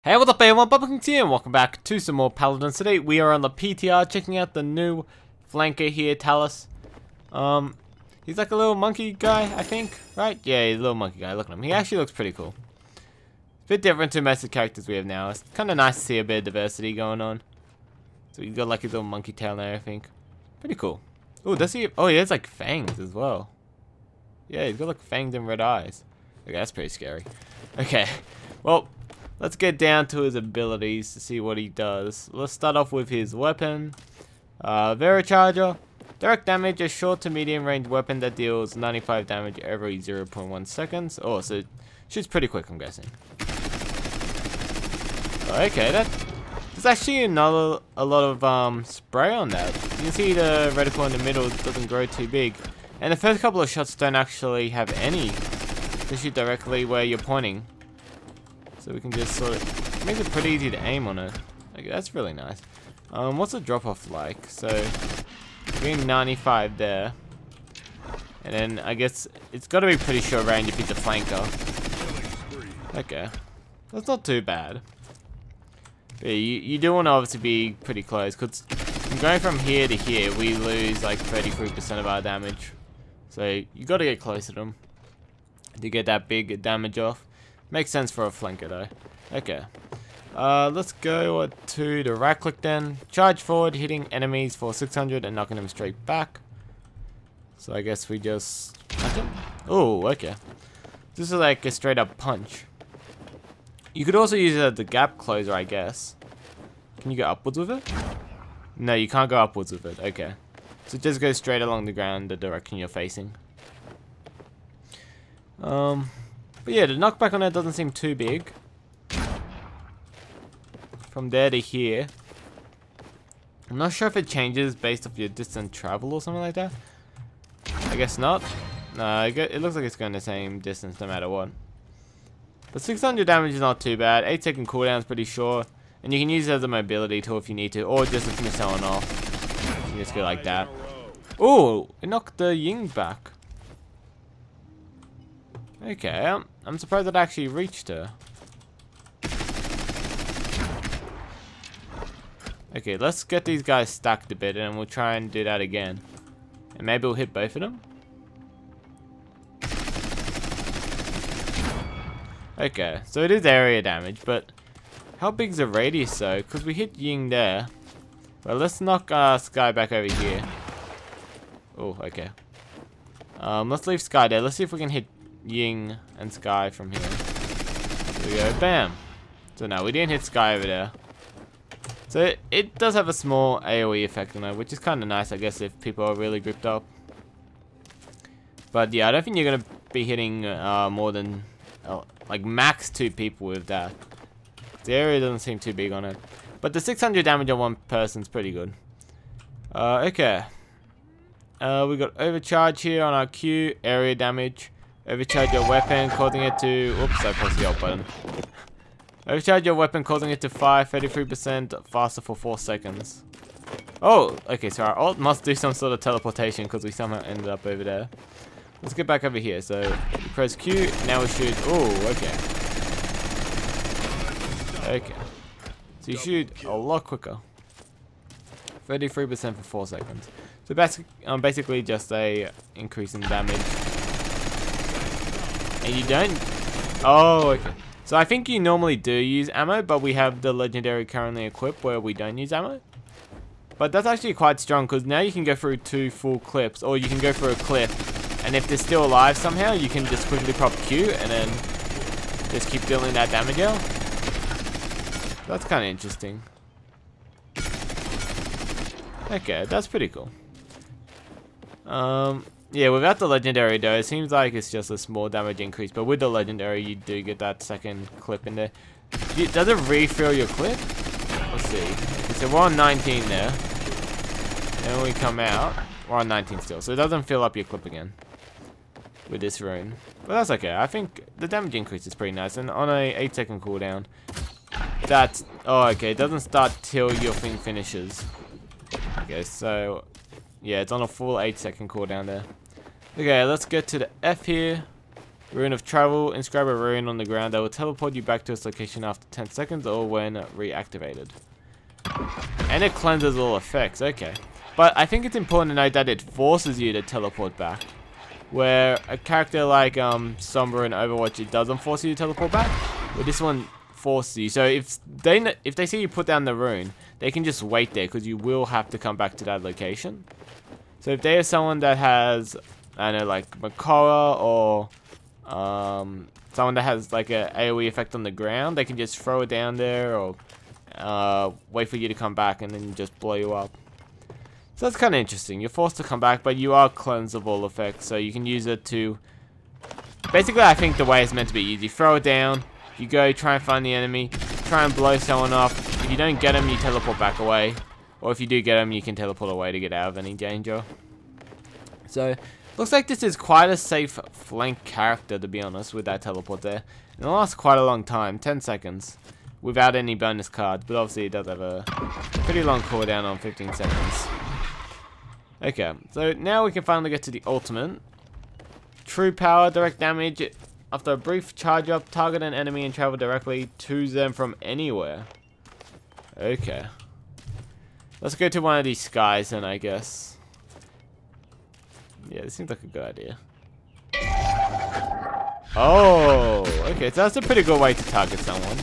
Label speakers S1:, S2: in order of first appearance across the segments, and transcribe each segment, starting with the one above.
S1: Hey, what's up everyone, Bubblekings here and welcome back to some more Paladins. Today we are on the PTR checking out the new flanker here, Talus. He's like a little monkey guy, I think, right? Yeah, he's a little monkey guy, look at him. He actually looks pretty cool. It's a bit different to most of the characters we have now. It's kind of nice to see a bit of diversity going on. So he's got like his little monkey tail there, I think. Pretty cool. Oh, does he? Oh, he has like fangs as well. Yeah, he's got like fangs and red eyes. Okay, that's pretty scary. Okay, well, let's get down to his abilities to see what he does. Let's start off with his weapon. Overcharge. Direct damage, a short to medium range weapon that deals 95 damage every 0.1 seconds. Oh, so it shoots pretty quick, I'm guessing. Okay, there's actually a lot of spray on that. You can see the reticle in the middle doesn't grow too big. And the first couple of shots don't actually have any to shoot directly where you're pointing. So we can just sort of make it pretty easy to aim on it. Okay, that's really nice. What's the drop off like? So being 95 there, and then I guess it's got to be pretty short range if he's a flanker. Okay, that's not too bad. But you do want to obviously be pretty close, because going from here to here we lose like 33% of our damage. So you got to get close to them to get that big damage off. Makes sense for a flanker though. Okay. Let's go to the right click then. Charge forward, hitting enemies for 600 and knocking them straight back. So I guess we just... Oh, okay. This is like a straight up punch. You could also use it as the gap closer, I guess. Can you go upwards with it? No, you can't go upwards with it. Okay. So just go straight along the ground the direction you're facing. But yeah, the knockback on that doesn't seem too big. From there to here. I'm not sure if it changes based off your distance travel or something like that. I guess not. No, it looks like it's going the same distance no matter what. But 600 damage is not too bad. 8-second cooldown is pretty short. And you can use it as a mobility tool if you need to. Or just to finish someone off. You can just go like that. Oh, it knocked the Ying back. Okay, I'm surprised it actually reached her. Okay, let's get these guys stacked a bit and we'll try and do that again. And maybe we'll hit both of them. Okay, so it is area damage, but how big is the radius though? Because we hit Ying there. Well, let's knock Sky back over here. Oh, okay. Let's leave Sky there. Let's see if we can hit Ying and Sky from here. There we go, bam. So no, we didn't hit Sky over there. So it does have a small AoE effect on it, which is kind of nice, I guess, if people are really gripped up. But yeah, I don't think you're going to be hitting more than like max 2 people with that. The area doesn't seem too big on it. But the 600 damage on one person's pretty good. Okay. We got Overcharge here on our Q, area damage. Overcharge your weapon, causing it to... Oops, I pressed the alt button. Overcharge your weapon, causing it to fire 33% faster for 4 seconds. Oh, okay, so our alt must do some sort of teleportation because we somehow ended up over there. Let's get back over here. So, we press Q, now we shoot... Oh, okay. Okay. So you shoot a lot quicker. 33% for 4 seconds. So basically just a increase in damage. And you don't... Oh, okay. So I think you normally do use ammo, but we have the legendary currently equipped where we don't use ammo. But that's actually quite strong, because now you can go through 2 full clips, or you can go through a clip, and if they're still alive somehow, you can just quickly prop Q, and then just keep dealing that damage out. That's kind of interesting. Okay, that's pretty cool. Yeah, without the legendary though, it seems like it's just a small damage increase, but with the legendary you do get that second clip in there. Does it refill your clip? Let's see. So we're on 19 there. And when we come out, we're on 19 still, so it doesn't fill up your clip again with this rune. But that's okay, I think the damage increase is pretty nice, and on a 8-second cooldown, that's... Oh, okay, it doesn't start till your thing finishes. Okay, so... Yeah, it's on a full 8-second cooldown there. Okay, let's get to the F here. Rune of Travel. Inscribe a rune on the ground that will teleport you back to its location after 10 seconds or when reactivated. And it cleanses all effects, okay. But I think it's important to note that it forces you to teleport back. Where a character like Sombra in Overwatch, it doesn't force you to teleport back. But this one forces you. So if they see you put down the rune, they can just wait there because you will have to come back to that location. So if they are someone that has, I don't know, like Makora or someone that has like a AoE effect on the ground, they can just throw it down there or wait for you to come back and then just blow you up. So that's kind of interesting. You're forced to come back, but you are cleansed of all effects, so you can use it to... Basically, I think the way it's meant to be used. You throw it down, you go try and find the enemy, try and blow someone up. If you don't get them, you teleport back away. Or if you do get them, you can teleport away to get out of any danger. So, looks like this is quite a safe flank character, to be honest, with that teleport there. And it'll last quite a long time, 10 seconds. Without any bonus cards, but obviously it does have a pretty long cooldown on 15 seconds. Okay, so now we can finally get to the ultimate. True power, direct damage. After a brief charge up, target an enemy and travel directly to them from anywhere. Okay. Let's go to one of these skies then, I guess. Yeah, this seems like a good idea. Oh, okay, so that's a pretty good way to target someone.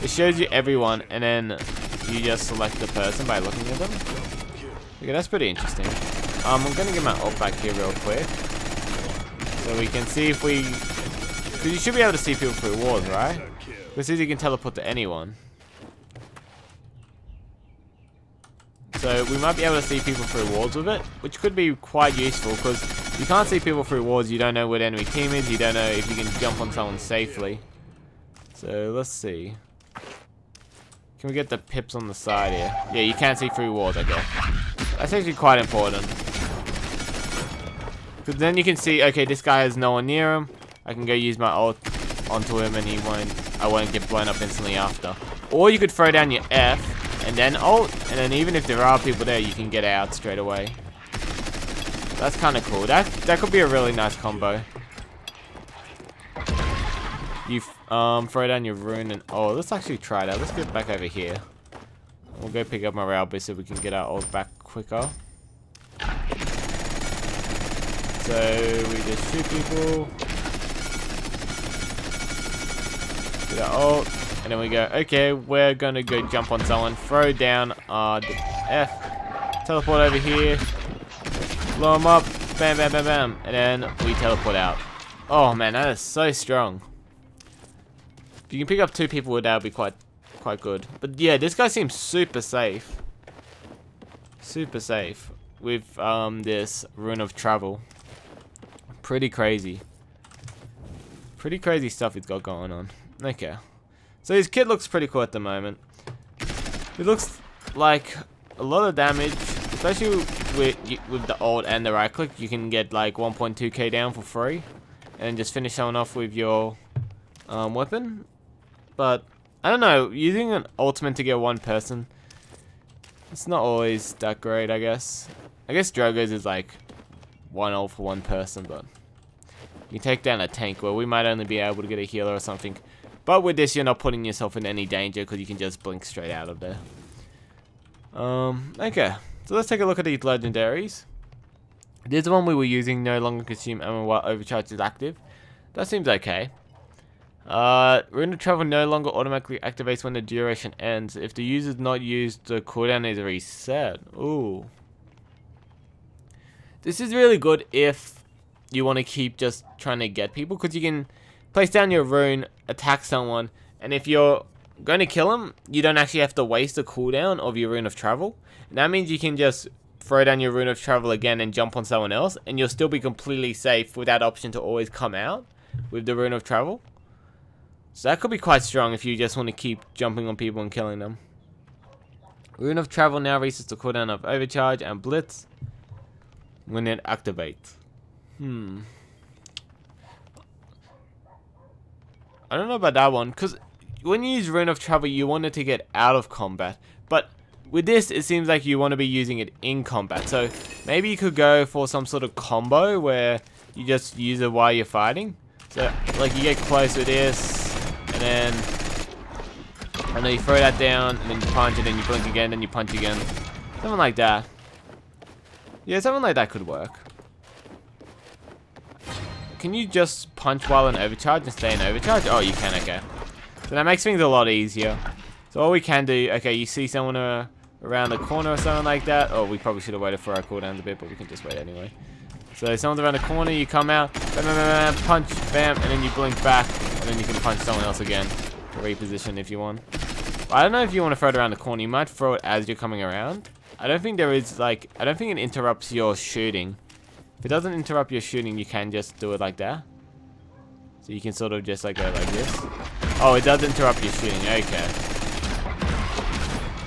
S1: It shows you everyone, and then you just select the person by looking at them. Okay, that's pretty interesting. I'm gonna get my ult back here real quick, so we can see if we... Because you should be able to see people through walls, right? Because you can teleport to anyone. So we might be able to see people through walls with it, which could be quite useful, because you can't see people through walls, you don't know where the enemy team is, you don't know if you can jump on someone safely. So let's see. Can we get the pips on the side here? Yeah, you can't see through walls, okay. That's actually quite important. Because then you can see, okay, this guy has no one near him. I can go use my ult onto him and I won't get blown up instantly after. Or you could throw down your F and then ult, and then even if there are people there, you can get out straight away. That's kind of cool. That could be a really nice combo. You throw down your rune and... Oh, let's actually try that. Let's get back over here. We'll go pick up my rail boost so we can get our ult back quicker. So we just shoot people. Get our ult. And then we go, okay, we're going to go jump on someone. Throw down the F. Teleport over here. Blow them up. Bam, bam, bam, bam. And then we teleport out. Oh man, that is so strong. If you can pick up 2 people with that, would be quite good. But yeah, this guy seems super safe. Super safe with this Rune of Travel. Pretty crazy. Pretty crazy stuff he's got going on. Okay. So his kit looks pretty cool at the moment. It looks like a lot of damage, especially with the ult and the right click. You can get like 1.2k down for free. And just finish someone off with your weapon. But, I don't know, using an ultimate to get one person, it's not always that great, I guess. I guess Drogo's is like 1 ult for 1 person, but you take down a tank where we might only be able to get a healer or something. But with this, you're not putting yourself in any danger because you can just blink straight out of there. Okay, so let's take a look at these legendaries. This one we were using no longer consume ammo while Overcharge is active. That seems okay. Rune of Travel no longer automatically activates when the duration ends. If the user's not used, the cooldown is reset. Ooh. This is really good if you want to keep just trying to get people, because you can place down your rune, attack someone, and if you're going to kill them, you don't actually have to waste the cooldown of your Rune of Travel. And that means you can just throw down your Rune of Travel again and jump on someone else, and you'll still be completely safe with that option to always come out with the Rune of Travel. So that could be quite strong if you just want to keep jumping on people and killing them. Rune of Travel now resets the cooldown of Overcharge and Blitz when it activates. I don't know about that one, because when you use Rune of Travel, you want it to get out of combat. But with this, it seems like you want to be using it in combat. So maybe you could go for some sort of combo where you just use it while you're fighting. So, like, you get close with this, and then you throw that down, and then you punch, and then you blink again, then you punch again. Something like that. Yeah, something like that could work. Can you just punch while in overcharge and stay in overcharge? Oh, you can, okay. So that makes things a lot easier. So all we can do, okay, you see someone around the corner or something like that. Oh, we probably should have waited for our cooldowns a bit, but we can just wait anyway. So someone's around the corner, you come out, bam, bam, bam, bam, punch, bam, and then you blink back, and then you can punch someone else again to reposition if you want. I don't know if you want to throw it around the corner. You might throw it as you're coming around. I don't think there is, like, I don't think it interrupts your shooting. If it doesn't interrupt your shooting, you can just do it like that. So you can sort of just, like, go like this. Oh, it does interrupt your shooting. Okay.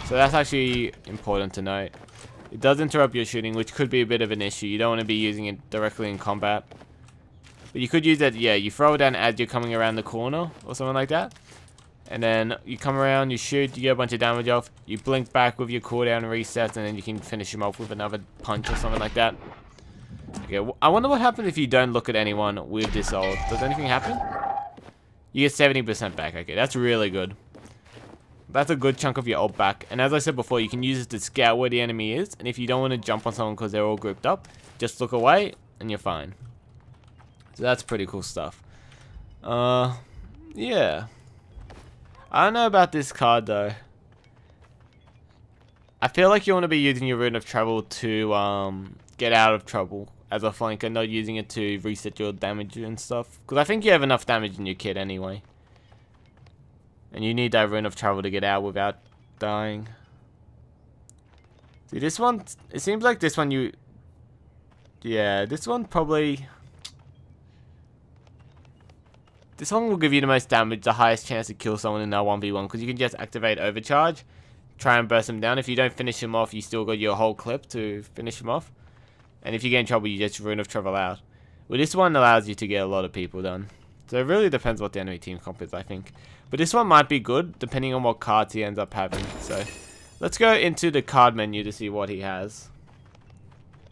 S1: So that's actually important to note. It does interrupt your shooting, which could be a bit of an issue. You don't want to be using it directly in combat. But you could use it, yeah, you throw it down as you're coming around the corner or something like that. And then you come around, you shoot, you get a bunch of damage off. You blink back with your cooldown resets, and then you can finish him off with another punch or something like that. Okay, I wonder what happens if you don't look at anyone with this ult. Does anything happen? You get 70% back. Okay, that's really good. That's a good chunk of your ult back. And as I said before, you can use it to scout where the enemy is. And if you don't want to jump on someone because they're all grouped up, just look away and you're fine. So that's pretty cool stuff. Yeah. I don't know about this card though. I feel like you want to be using your Rune of Travel to get out of trouble as a flanker, not using it to reset your damage and stuff. Because I think you have enough damage in your kit anyway. And you need that Rune of Travel to get out without dying. See, this one, it seems like this one you... Yeah, this one probably... This one will give you the most damage, the highest chance to kill someone in that 1v1. Because you can just activate Overcharge, try and burst them down. If you don't finish him off, you still got your whole clip to finish him off. And if you get in trouble, you just Rune of Travel out. Well, this one allows you to get a lot of people done. So it really depends what the enemy team comp is, I think. But this one might be good, depending on what cards he ends up having. So let's go into the card menu to see what he has.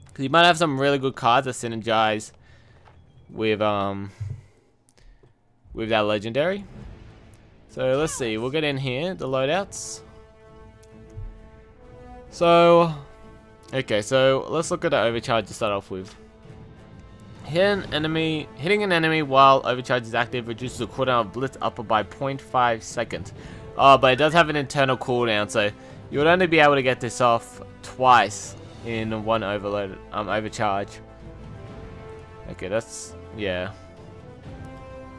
S1: Because he might have some really good cards that synergize with that legendary. So let's see, we'll get in here, the loadouts. So, okay, so let's look at the overcharge to start off with. Hitting an enemy while overcharge is active reduces the cooldown of Blitz upper by 0.5 seconds. Oh, but it does have an internal cooldown, so you would only be able to get this off twice in one overcharge. Okay, that's, yeah.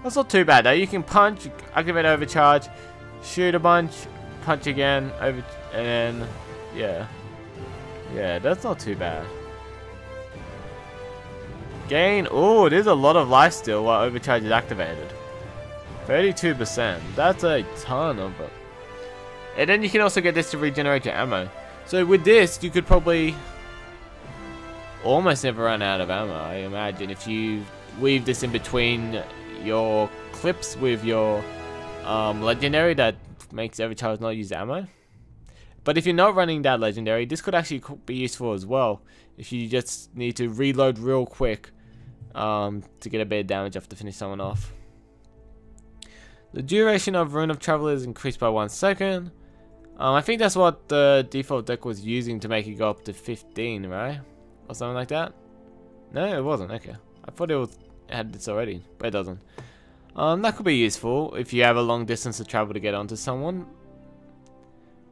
S1: That's not too bad though. You can punch, activate overcharge, shoot a bunch, punch again, and then, yeah. Yeah, that's not too bad. Gain, oh, there's a lot of life steal while overcharge is activated. 32%, that's a ton of it. And then you can also get this to regenerate your ammo. So with this, you could probably almost never run out of ammo, I imagine, if you weave this in between your clips with your legendary that makes overcharge not use ammo. But if you're not running that legendary, this could actually be useful as well. If you just need to reload real quick to get a bit of damage off to finish someone off. The duration of Rune of Travel is increased by 1 second. I think that's what the default deck was using to make it go up to 15, right? Or something like that? No, it wasn't. Okay. I thought it had this already, but it doesn't. That could be useful if you have a long distance to travel to get onto someone.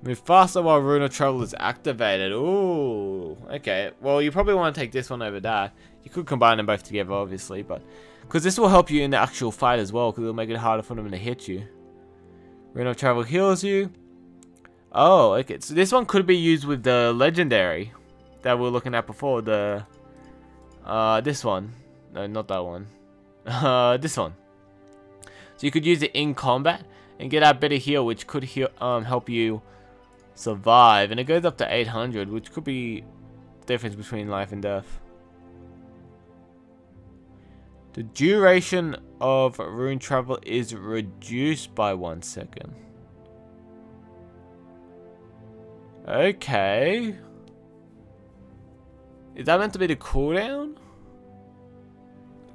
S1: Move faster while Rune of Travel is activated. Ooh, okay. Well, you probably want to take this one over that. You could combine them both together, obviously, but because this will help you in the actual fight as well, because it'll make it harder for them to hit you. Rune of Travel heals you. Oh, okay. So this one could be used with the legendary that we were looking at before. The this one. No, not that one. This one. So you could use it in combat and get that bit of heal, which could heal, help you survive, and it goes up to 800, which could be the difference between life and death. The duration of Rune Travel is reduced by 1 second. Okay. Is that meant to be the cooldown?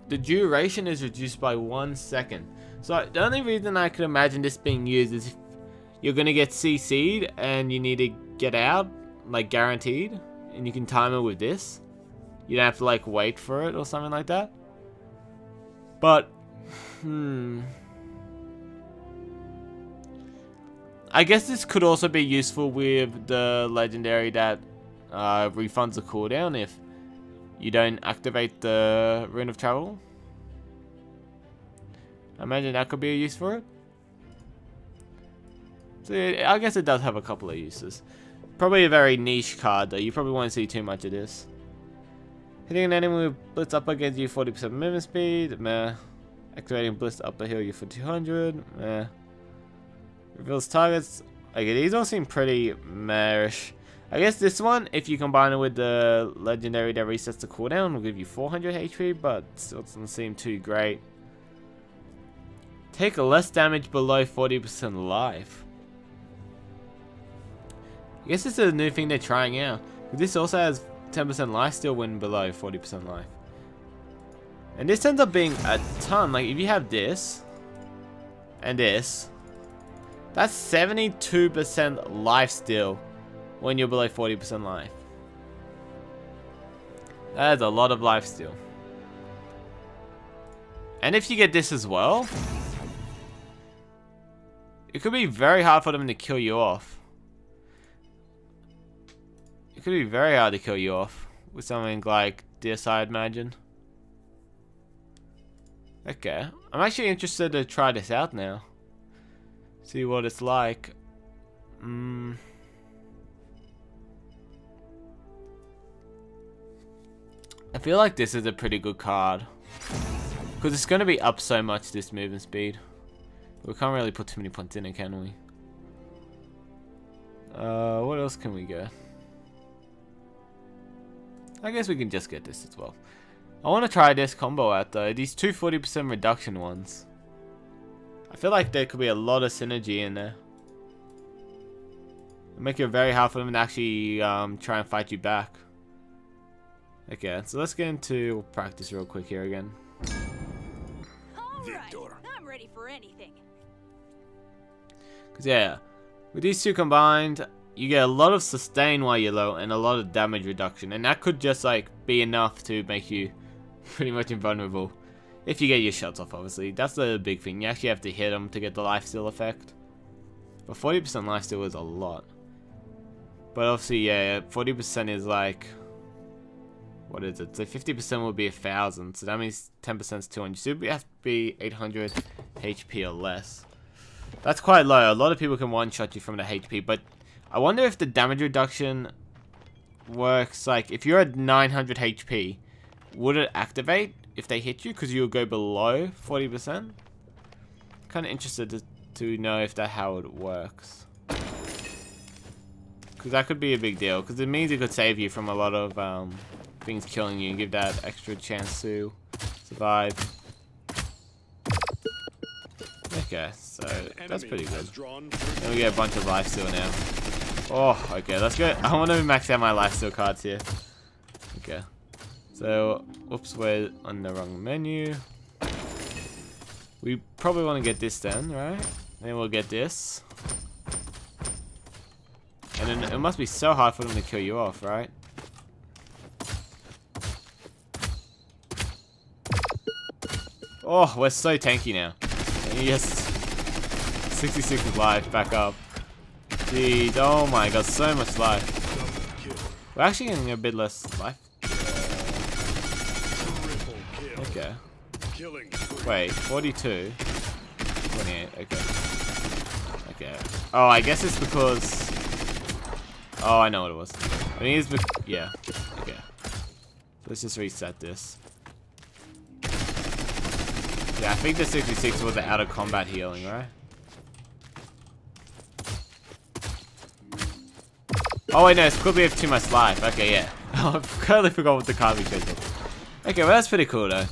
S1: the duration is reduced by 1 second. So the only reason I could imagine this being used is if you're gonna get CC'd and you need to get out, like guaranteed, and you can time it with this. You don't have to like wait for it or something like that. But, I guess this could also be useful with the legendary that refunds the cooldown if you don't activate the Rune of Travel. I imagine that could be a use for it. So yeah, I guess it does have a couple of uses. Probably a very niche card though. You probably won't see too much of this. Hitting an enemy with Blitz up against you 40% movement speed. Meh. Activating Blitz up to heal you for 200. Meh. Reveals targets. Okay, these all seem pretty meh-ish. I guess this one, if you combine it with the legendary that resets the cooldown, will give you 400 HP, but still doesn't seem too great. Take less damage below 40% life. I guess this is a new thing they're trying out. This also has 10% life steal when below 40% life. And this ends up being a ton. Like, if you have this and this, that's 72% life steal when you're below 40% life. That is a lot of life steal. And if you get this as well, it could be very hard for them to kill you off. It could be very hard to kill you off with something like this, I'd imagine. Okay, I'm actually interested to try this out now. See what it's like. I feel like this is a pretty good card. Because it's going to be up so much, this movement speed. We can't really put too many points in it, can we? What else can we get? I guess we can just get this as well. I want to try this combo out though. These two 40% reduction ones. I feel like there could be a lot of synergy in there. It'll make it very hard for them to actually try and fight you back. Okay, so let's get into practice real quick here again.
S2: Alright, I'm ready for anything.
S1: Cause yeah, with these two combined, you get a lot of sustain while you're low and a lot of damage reduction, and that could just like be enough to make you pretty much invulnerable. If you get your shots off, obviously. That's the big thing. You actually have to hit them to get the lifesteal effect. But 40% lifesteal is a lot. But obviously, yeah, 40% is like... What is it? So 50% will be 1,000. So that means 10% is 200. So it has to be 800 HP or less. That's quite low. A lot of people can one-shot you from the HP. But I wonder if the damage reduction works. Like, if you're at 900 HP, would it activate if they hit you? Because you'll go below 40%. Kind of interested to know if that's how it works. Because that could be a big deal. Because it means it could save you from a lot of things killing you and give that extra chance to survive. Okay, so that's pretty good. And we get a bunch of lifesteal now. Oh, okay, let's go. I want to max out my lifesteal cards here. Okay. So, oops, we're on the wrong menu. We probably want to get this then, right? Then we'll get this. And then it must be so hard for them to kill you off, right? Oh, we're so tanky now. Yes. 66 life, back up. Jeez, oh my god, so much life. We're actually getting a bit less life. Okay. Wait, 42. 28, okay. Okay. Oh, I guess it's because... Oh, I know what it was. I think it's because... Yeah. Okay. Let's just reset this. Yeah, I think the 66 was the out of combat healing, right? Oh wait, no, it's because we have too much life. Okay, yeah. I totally forgot what the card we chose. Okay, well that's pretty cool though.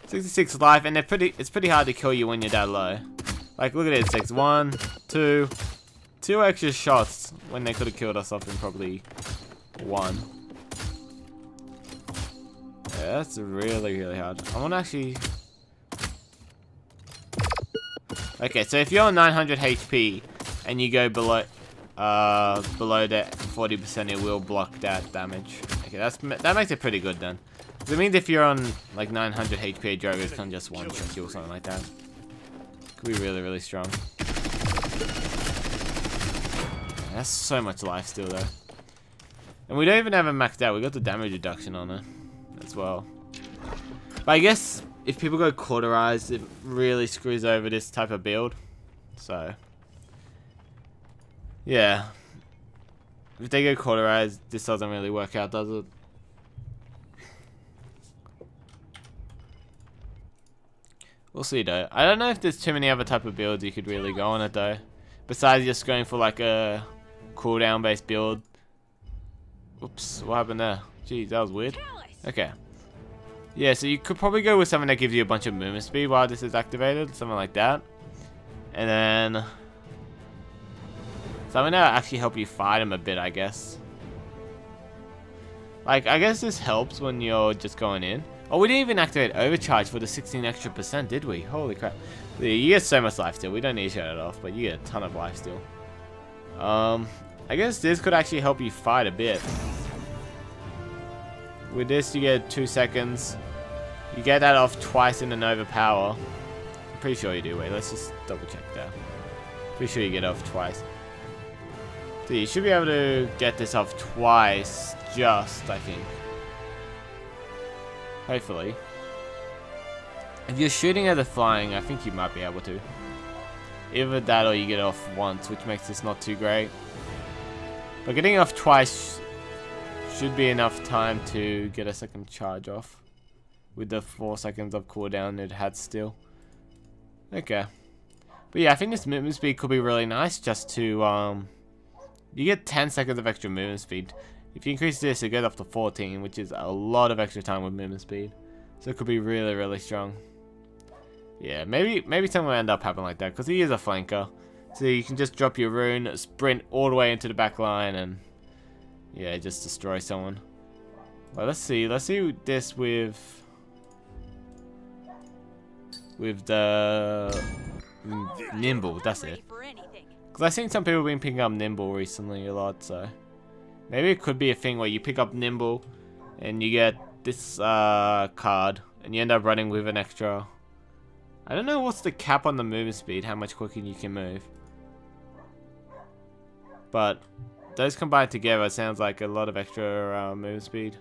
S1: 66 life, and it's pretty hard to kill you when you're that low. Like, look at it, it's 1, 2 extra shots when they could have killed us off in probably 1. Yeah, that's really, really hard. I want to actually... Okay, so if you're on 900 HP and you go below that 40%, it will block that damage. Okay, that makes it pretty good then. Because it means if you're on like 900 HP, Drogos can just one-shot you or something like that. Could be really, really strong. Yeah, that's so much life steal though. And we don't even have it maxed out. We got the damage reduction on it as well. But I guess if people go cauterized, it really screws over this type of build. So, yeah. If they go cauterized, this doesn't really work out, does it? We'll see though. I don't know if there's too many other type of builds you could really go on it though. Besides just going for like a cooldown based build. Oops, what happened there? Jeez, that was weird. Okay. Yeah, so you could probably go with something that gives you a bunch of movement speed while this is activated. Something like that. And then... something that actually help you fight him a bit, I guess. Like, I guess this helps when you're just going in. Oh, we didn't even activate Overcharge for the 16 extra %, did we? Holy crap. You get so much life steal. We don't need to shut it off, but you get a ton of life steal. I guess this could actually help you fight a bit. With this, you get 2 seconds. You get that off twice in an overpower. I'm pretty sure you do. Wait, let's just double check that. Pretty sure you get off twice. So you should be able to get this off twice, just, I think. Hopefully. If you're shooting at the flying, I think you might be able to. Either that or you get off once, which makes this not too great. But getting off twice should be enough time to get a second charge off. With the 4 seconds of cooldown it had still. Okay. But yeah, I think this movement speed could be really nice just to, you get 10 seconds of extra movement speed. If you increase this, it goes up to 14, which is a lot of extra time with movement speed. So it could be really, really strong. Yeah, maybe something will end up happening like that, because he is a flanker. So you can just drop your rune, sprint all the way into the back line, and yeah, just destroy someone. Well, let's see this with the nimble. That's it. Because I've seen some people been picking up nimble recently a lot, so maybe it could be a thing where you pick up nimble and you get this card, and you end up running with an extra. I don't know what's the cap on the movement speed, how much quicker you can move. But those combined together sounds like a lot of extra movement speed.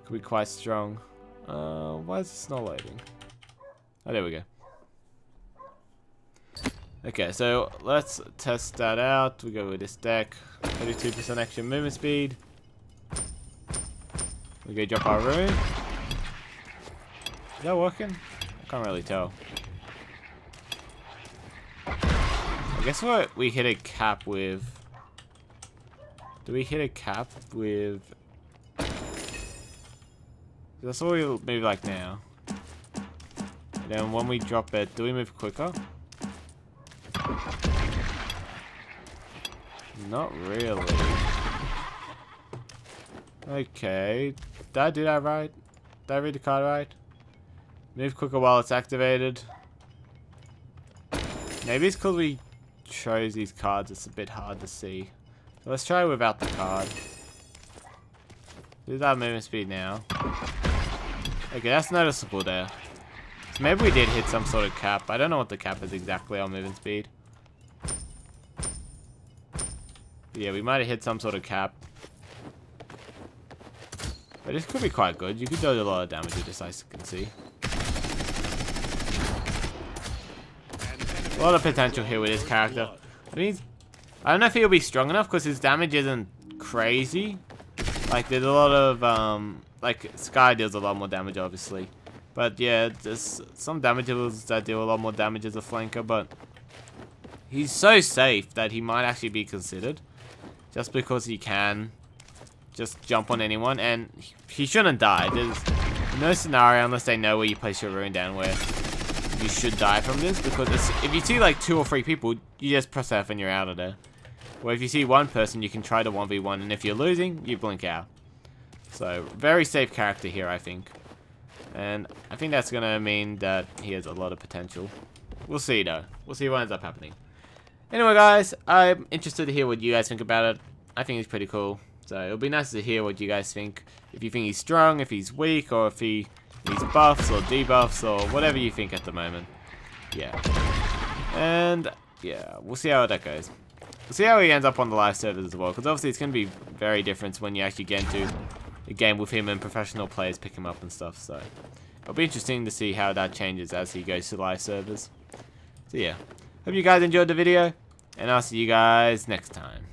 S1: Could be quite strong. Why is this not loading? Oh, there we go. Okay, so let's test that out. We go with this deck. 32% extra movement speed. We go drop our rune. Is that working? I can't really tell. I guess what we hit a cap with. Do we hit a cap with? That's what we move like now. And then when we drop it, do we move quicker? Not really. Okay. Did I do that right? Did I read the card right? Move quicker while it's activated. Maybe it's because we chose these cards, it's a bit hard to see. So let's try without the card. Do that movement speed now. Okay, that's noticeable there. So maybe we did hit some sort of cap. I don't know what the cap is exactly on movement speed. But yeah, we might have hit some sort of cap. But this could be quite good. You could do a lot of damage with this, I can see. A lot of potential here with his character. I mean, I don't know if he'll be strong enough because his damage isn't crazy. Like, there's a lot of, like, Sky deals a lot more damage, obviously. But yeah, there's some damage dealers that deal a lot more damage as a flanker, but he's so safe that he might actually be considered. Just because he can just jump on anyone, and he shouldn't die. There's no scenario, unless they know where you place your rune down, where you should die from this, because if you see like 2 or 3 people, you just press F and you're out of there. Where if you see one person, you can try to 1v1, and if you're losing, you blink out. So, very safe character here, I think. And I think that's going to mean that he has a lot of potential. We'll see, though. We'll see what ends up happening. Anyway, guys, I'm interested to hear what you guys think about it. I think he's pretty cool. So it'll be nice to hear what you guys think. If you think he's strong, if he's weak, or if he needs buffs or debuffs, or whatever you think at the moment. Yeah. And, yeah, we'll see how that goes. We'll see how he ends up on the live servers as well, because obviously it's going to be very different when you actually get into a game with him and professional players pick him up and stuff, so it'll be interesting to see how that changes as he goes to live servers. So yeah, hope you guys enjoyed the video, and I'll see you guys next time.